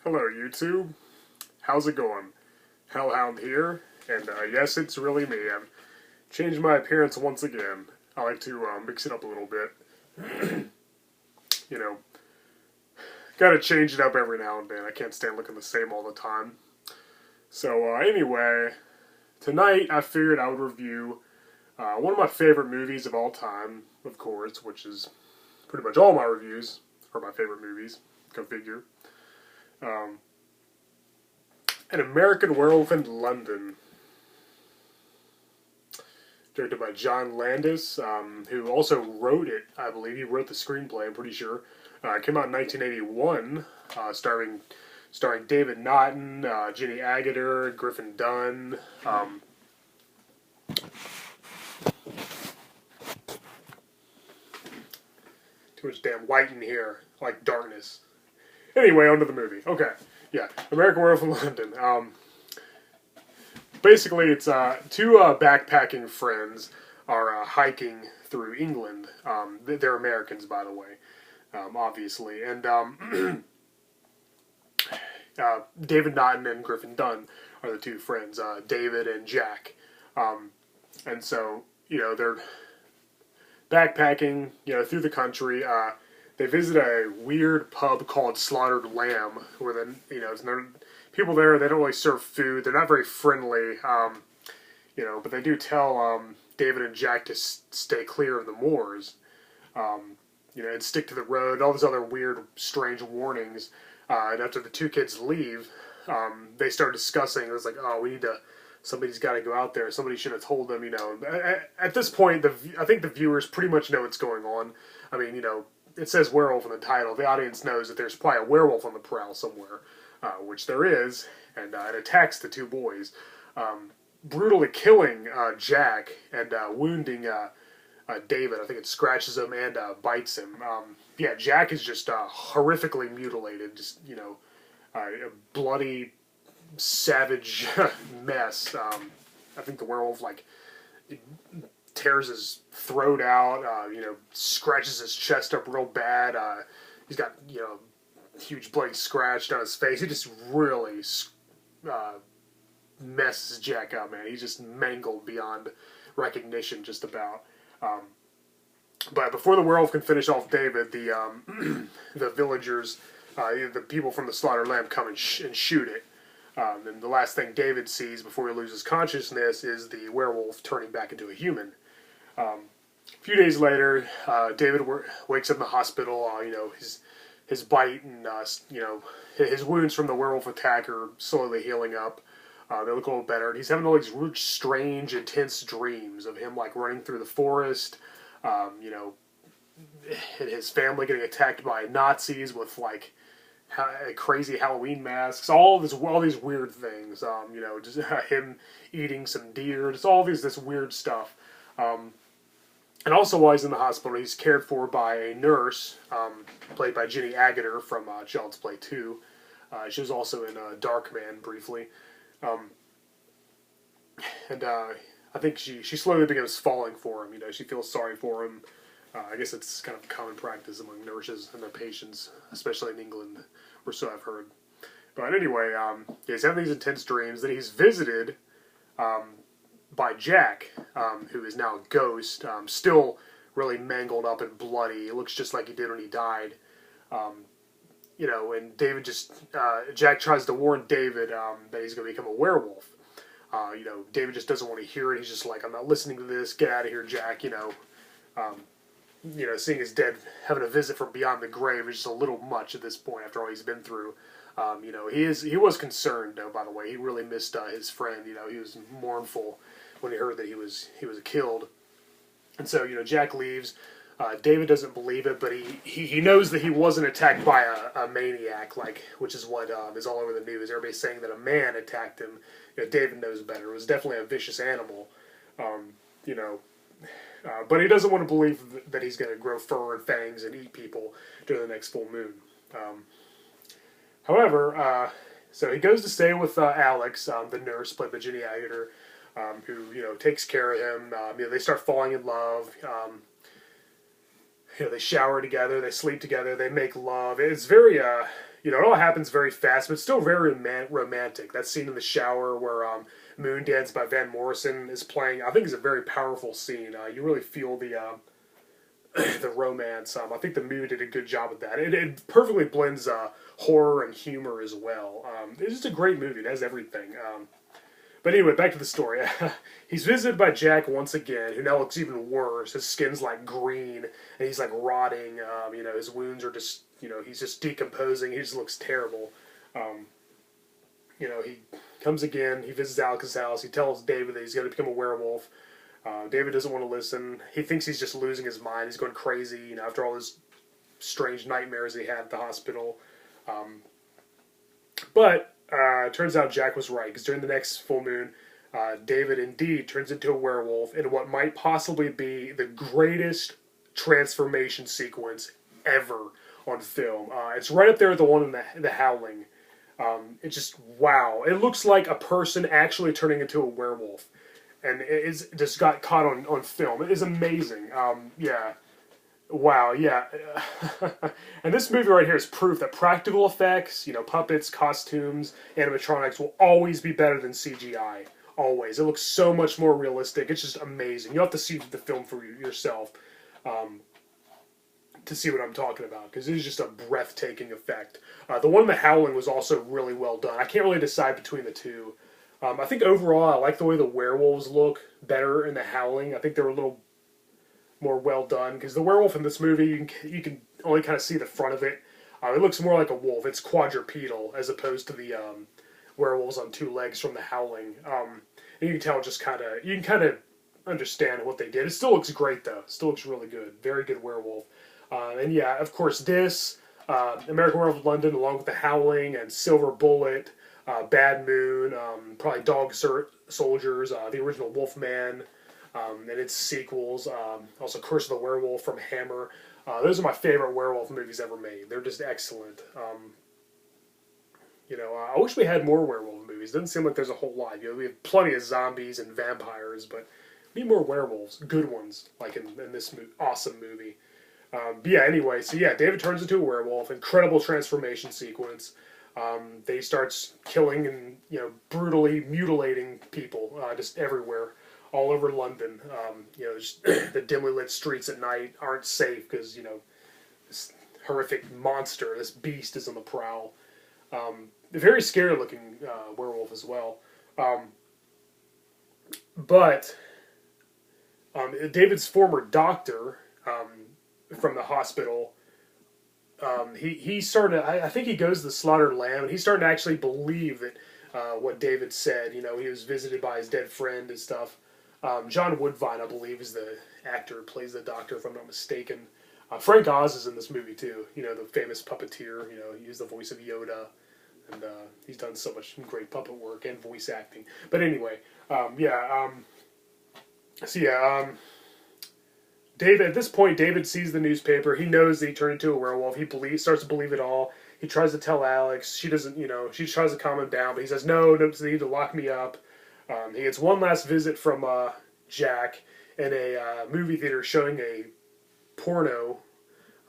Hello YouTube, how's it going? Hellhound here, and yes, it's really me. I've changed my appearance once again. I like to mix it up a little bit. You know, gotta change it up every now and then. I can't stand looking the same all the time. So anyway, tonight I figured I would review one of my favorite movies of all time, of course, which is pretty much all my reviews are my favorite movies. Go figure. An American Werewolf in London, directed by John Landis, who also wrote it. I believe he wrote the screenplay. I'm pretty sure. It came out in 1981, starring David Naughton, Jenny Agutter, Griffin Dunn. Too much damn white in here, like darkness. Anyway, on to the movie. Okay, yeah, American Werewolf in London. Basically, it's two backpacking friends are hiking through England. They're Americans, by the way, obviously. And David Naughton and Griffin Dunn are the two friends, David and Jack. And so, they're backpacking, through the country. They visit a weird pub called Slaughtered Lamb, where then there's no people there. They don't really serve food. They're not very friendly, but they do tell David and Jack to stay clear of the moors, and stick to the road. All these other weird, strange warnings. And after the two kids leave, they start discussing. It was like, oh, somebody's got to go out there. Somebody should have told them. At this point, I think the viewers pretty much know what's going on. I mean, it says werewolf in the title. The audience knows that there's probably a werewolf on the prowl somewhere, which there is, and it attacks the two boys, brutally killing Jack and wounding David. I think it scratches him and bites him. Yeah, Jack is just horrifically mutilated, just, a bloody, savage mess. I think the werewolf, tears his throat out, scratches his chest up real bad. He's got, huge bloody scratch on his face. He just really messes Jack up, man. He's just mangled beyond recognition, just about. But before the werewolf can finish off David, the the villagers, the people from the Slaughtered Lamb come and shoot it. And the last thing David sees before he loses consciousness is the werewolf turning back into a human. A few days later, David wakes up in the hospital. His bite and his wounds from the werewolf attack are slowly healing up. They look a little better. And he's having all these really strange, intense dreams of him running through the forest. And his family getting attacked by Nazis with crazy Halloween masks. All these weird things. Just him eating some deer. Just all this weird stuff. And also while he's in the hospital, he's cared for by a nurse, played by Jenny Agutter from Child's Play 2. She was also in Darkman briefly. And I think she slowly begins falling for him. She feels sorry for him. I guess it's kind of common practice among nurses and their patients, especially in England, or so I've heard. But anyway, he's having these intense dreams. Then he's visited by Jack, who is now a ghost, still really mangled up and bloody. It looks just like he did when he died. And David Jack tries to warn David that he's going to become a werewolf. David just doesn't want to hear it. He's just like, I'm not listening to this. Get out of here, Jack. Seeing his dead, having a visit from beyond the grave is just a little much at this point after all he's been through. He was concerned, though, by the way. He really missed his friend. He was mournful when he heard that he was killed. And so, Jack leaves. David doesn't believe it, but he knows that he wasn't attacked by a maniac, which is what is all over the news. Everybody's saying that a man attacked him. David knows better. It was definitely a vicious animal, but he doesn't want to believe that he's going to grow fur and fangs and eat people during the next full moon. However, so he goes to stay with Alex, the nurse, played by Jenny Agutter, who takes care of him. They start falling in love. They shower together, they sleep together, they make love. It's very, you know, it all happens very fast, but still very romantic. That scene in the shower where Moon Dance by Van Morrison is playing, I think is a very powerful scene. You really feel the the romance. I think the movie did a good job with that. It perfectly blends horror and humor as well. It's just a great movie. It has everything. But anyway, back to the story. He's visited by Jack once again, who now looks even worse. His skin's like green, and he's like rotting. You know, his wounds are just, you know, he's just decomposing. He just looks terrible. You know, he comes again. He visits Alex's house. He tells David that he's going to become a werewolf. David doesn't want to listen. He thinks he's just losing his mind. He's going crazy, you know, after all his strange nightmares he had at the hospital. But turns out Jack was right, because during the next full moon, David indeed turns into a werewolf in what might possibly be the greatest transformation sequence ever on film. It's right up there with the one in the Howling. It's just, wow. It looks like a person actually turning into a werewolf. And it just got caught on film. It is amazing. Yeah. Wow, yeah. And this movie right here is proof that practical effects, you know, puppets, costumes, animatronics will always be better than CGI. Always. It looks so much more realistic. It's just amazing. You'll have to see the film for yourself to see what I'm talking about, because it is just a breathtaking effect. The one in The Howling was also really well done. I can't really decide between the two. I think overall I like the way the werewolves look better in The Howling. I think they were a little more well done, because the werewolf in this movie, you can only kind of see the front of it. It looks more like a wolf. It's quadrupedal as opposed to the werewolves on two legs from The Howling. And you can tell you can kind of understand what they did. It still looks great though. It still looks really good. Very good werewolf. And yeah, of course this, American Werewolf in London, along with The Howling and Silver Bullet, Bad Moon, probably Dog Soldiers, the original Wolfman, and its sequels, also Curse of the Werewolf from Hammer. Those are my favorite werewolf movies ever made. They're just excellent. You know, I wish we had more werewolf movies. It doesn't seem like there's a whole lot. You know, we have plenty of zombies and vampires, but we need more werewolves, good ones, like in this awesome movie. But yeah, anyway, so yeah, David turns into a werewolf. Incredible transformation sequence. They starts killing and, you know, brutally mutilating people just everywhere, all over London. You know, just the dimly lit streets at night aren't safe because, you know, this horrific monster, this beast, is on the prowl. A very scary looking werewolf as well. But David's former doctor from the hospital, he started, I think he goes to the slaughtered lamb, and he's starting to actually believe that what David said. You know, he was visited by his dead friend and stuff. John Woodvine, I believe, is the actor who plays the doctor, if I'm not mistaken. Frank Oz is in this movie too. You know, the famous puppeteer. You know, he's the voice of Yoda, and he's done so much great puppet work and voice acting. But anyway, David, at this point, David sees the newspaper. He knows that he turned into a werewolf. He starts to believe it all. He tries to tell Alex. She doesn't, you know, she tries to calm him down, but he says, no, they need to lock me up. He gets one last visit from Jack in a movie theater showing a porno,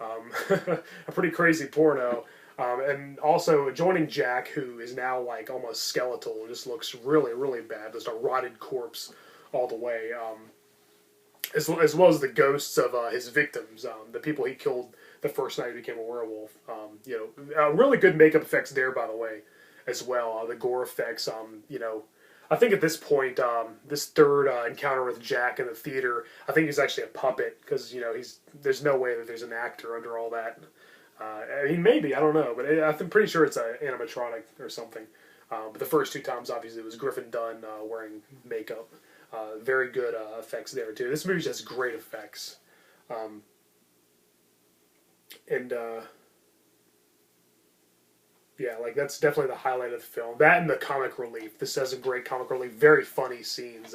a pretty crazy porno, and also joining Jack, who is now like almost skeletal, just looks really, really bad. Just a rotted corpse all the way. As well as the ghosts of his victims, the people he killed the first night he became a werewolf. You know, really good makeup effects there, by the way, as well. The gore effects, you know, I think at this point, this third encounter with Jack in the theater, I think he's actually a puppet, because, you know, there's no way that there's an actor under all that. I mean, maybe, I don't know, but I'm pretty sure it's an animatronic or something. But the first two times, obviously, it was Griffin Dunn wearing makeup. Very good effects there too. This movie has great effects, yeah, like that's definitely the highlight of the film. That and the comic relief. This has a great comic relief. Very funny scenes.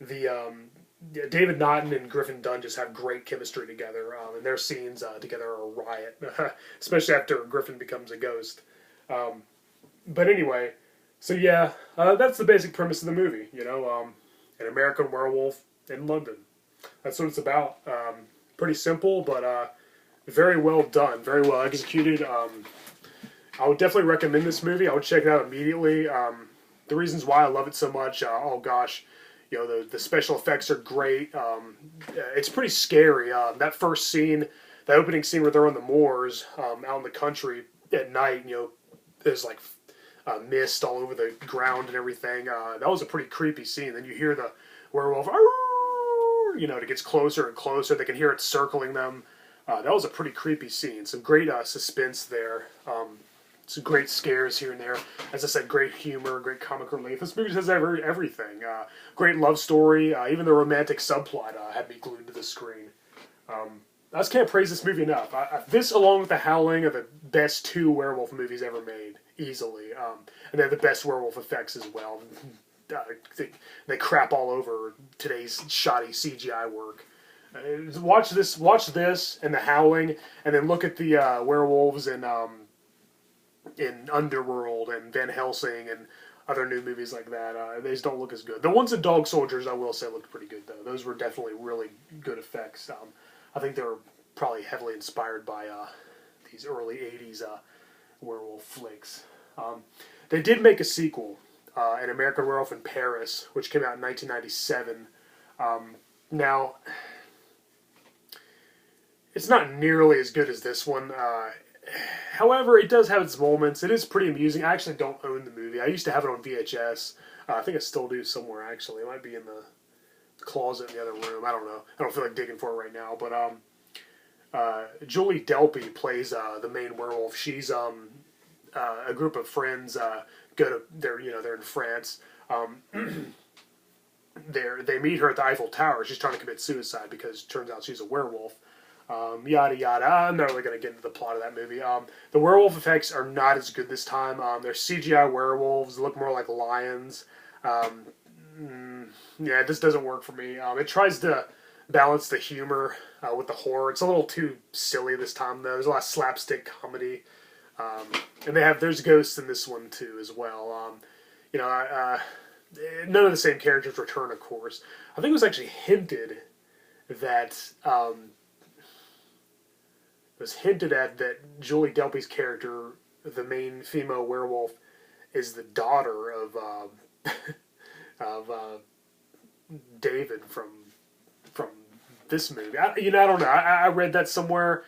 David Naughton and Griffin Dunn just have great chemistry together, and their scenes together are a riot, especially after Griffin becomes a ghost. But anyway, so yeah, that's the basic premise of the movie. You know. An American Werewolf in London. That's what it's about. Pretty simple, but very well done, very well executed. I would definitely recommend this movie. I would check it out immediately. The reasons why I love it so much, oh gosh, you know, the special effects are great. It's pretty scary. That first scene, that opening scene where they're on the moors out in the country at night, you know, there's like mist all over the ground and everything. That was a pretty creepy scene. Then you hear the werewolf, you know, it gets closer and closer. They can hear it circling them. That was a pretty creepy scene. Some great suspense there. Some great scares here and there. As I said, great humor, great comic relief. This movie has everything. Great love story. Even the romantic subplot had me glued to the screen. I just can't praise this movie enough. This, along with The Howling, are the best two werewolf movies ever made, easily. And they have the best werewolf effects as well. They crap all over today's shoddy CGI work. Watch this, and The Howling, and then look at the werewolves in Underworld and Van Helsing and other new movies like that. They just don't look as good. The ones in Dog Soldiers, I will say, looked pretty good, though. Those were definitely really good effects. I think they were probably heavily inspired by these early 80s werewolf flicks. They did make a sequel, an American Werewolf in Paris, which came out in 1997. Now, it's not nearly as good as this one. However, it does have its moments. It is pretty amusing. I actually don't own the movie. I used to have it on VHS. I think I still do somewhere, actually. It might be in the closet in the other room. I don't know. I don't feel like digging for it right now. But Julie Delpy plays the main werewolf. She's a group of friends they're in France. They meet her at the Eiffel Tower. She's trying to commit suicide because it turns out she's a werewolf. Yada yada. I'm not really going to get into the plot of that movie. The werewolf effects are not as good this time. They're CGI werewolves. They look more like lions. Yeah, this doesn't work for me. It tries to balance the humor with the horror. It's a little too silly this time, though. There's a lot of slapstick comedy. And there's ghosts in this one, too, as well. None of the same characters return, of course. I think it was actually hinted that Julie Delpy's character, the main female werewolf, is the daughter of David from this movie. I don't know. I read that somewhere,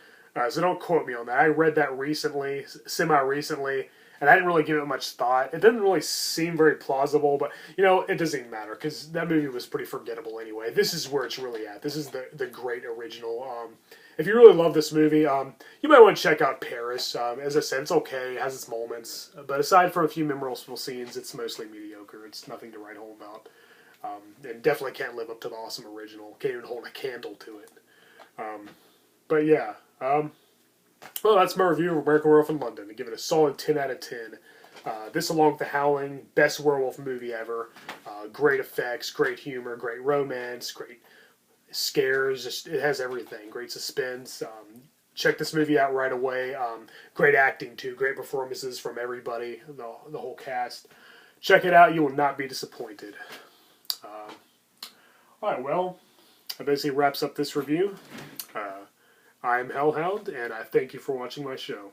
so don't quote me on that. I read that recently, semi-recently, and I didn't really give it much thought. It didn't really seem very plausible, but, it doesn't even matter, because that movie was pretty forgettable anyway. This is where it's really at. This is the great original. If you really love this movie, you might want to check out Paris. As I said, it's okay. It has its moments. But aside from a few memorable scenes, it's mostly mediocre. It's nothing to write home about. And definitely can't live up to the awesome original. Can't even hold a candle to it. But yeah. Well, that's my review of American Werewolf in London. I give it a solid 10 out of 10. This, along with The Howling, best werewolf movie ever. Great effects, great humor, great romance, great scares. It has everything. Great suspense. Check this movie out right away. Great acting, too. Great performances from everybody, the whole cast. Check it out. You will not be disappointed. Alright, well, that basically wraps up this review. I'm Hellhound, and I thank you for watching my show.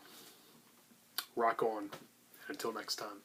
Rock on. Until next time.